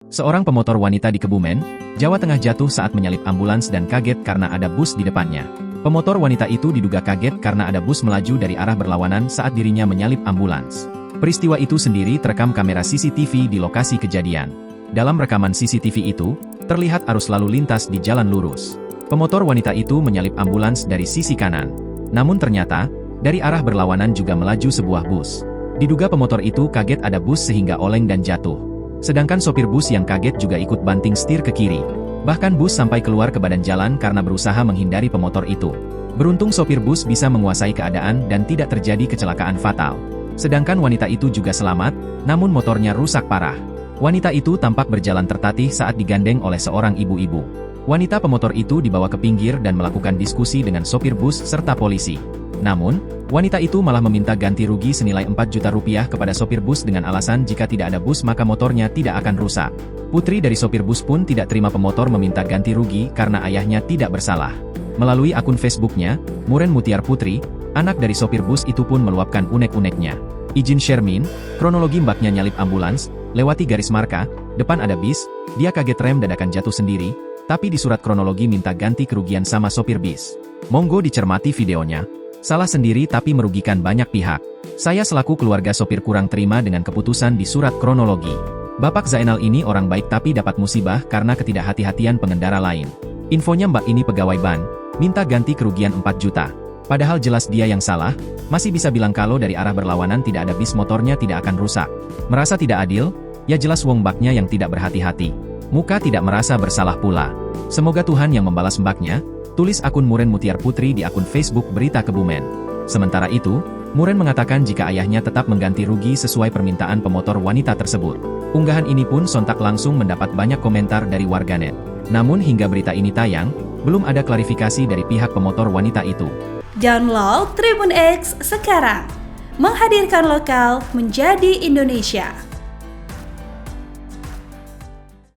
Seorang pemotor wanita di Kebumen, Jawa Tengah jatuh saat menyalip ambulans dan kaget karena ada bus di depannya. Pemotor wanita itu diduga kaget karena ada bus melaju dari arah berlawanan saat dirinya menyalip ambulans. Peristiwa itu sendiri terekam kamera CCTV di lokasi kejadian. Dalam rekaman CCTV itu, terlihat arus lalu lintas di jalan lurus. Pemotor wanita itu menyalip ambulans dari sisi kanan. Namun ternyata, dari arah berlawanan juga melaju sebuah bus. Diduga pemotor itu kaget ada bus sehingga oleng dan jatuh. Sedangkan sopir bus yang kaget juga ikut banting setir ke kiri. Bahkan bus sampai keluar ke badan jalan karena berusaha menghindari pemotor itu. Beruntung sopir bus bisa menguasai keadaan dan tidak terjadi kecelakaan fatal. Sedangkan wanita itu juga selamat, namun motornya rusak parah. Wanita itu tampak berjalan tertatih saat digandeng oleh seorang ibu-ibu. Wanita pemotor itu dibawa ke pinggir dan melakukan diskusi dengan sopir bus serta polisi. Namun, wanita itu malah meminta ganti rugi senilai 4 juta rupiah kepada sopir bus dengan alasan jika tidak ada bus maka motornya tidak akan rusak. Putri dari sopir bus pun tidak terima pemotor meminta ganti rugi karena ayahnya tidak bersalah. Melalui akun Facebooknya, Muren Mutiar Putri, anak dari sopir bus itu pun meluapkan unek-uneknya. Izin Shermin, kronologi mbaknya nyalip ambulans, lewati garis marka, depan ada bis, dia kaget rem dadakan jatuh sendiri, tapi di surat kronologi minta ganti kerugian sama sopir bis. Monggo dicermati videonya. Salah sendiri tapi merugikan banyak pihak. Saya selaku keluarga sopir kurang terima dengan keputusan di surat kronologi. Bapak Zainal ini orang baik tapi dapat musibah karena ketidakhati-hatian pengendara lain. Infonya mbak ini pegawai ban, minta ganti kerugian 4 juta. Padahal jelas dia yang salah, masih bisa bilang kalau dari arah berlawanan tidak ada bis motornya tidak akan rusak. Merasa tidak adil? Ya jelas wong mbaknya yang tidak berhati-hati. Muka tidak merasa bersalah pula. Semoga Tuhan yang membalas mbaknya, tulis akun Muren Mutiar Putri di akun Facebook Berita Kebumen. Sementara itu, Muren mengatakan jika ayahnya tetap mengganti rugi sesuai permintaan pemotor wanita tersebut. Unggahan ini pun sontak langsung mendapat banyak komentar dari warganet. Namun hingga berita ini tayang, belum ada klarifikasi dari pihak pemotor wanita itu. Download Tribun X sekarang, menghadirkan lokal menjadi Indonesia.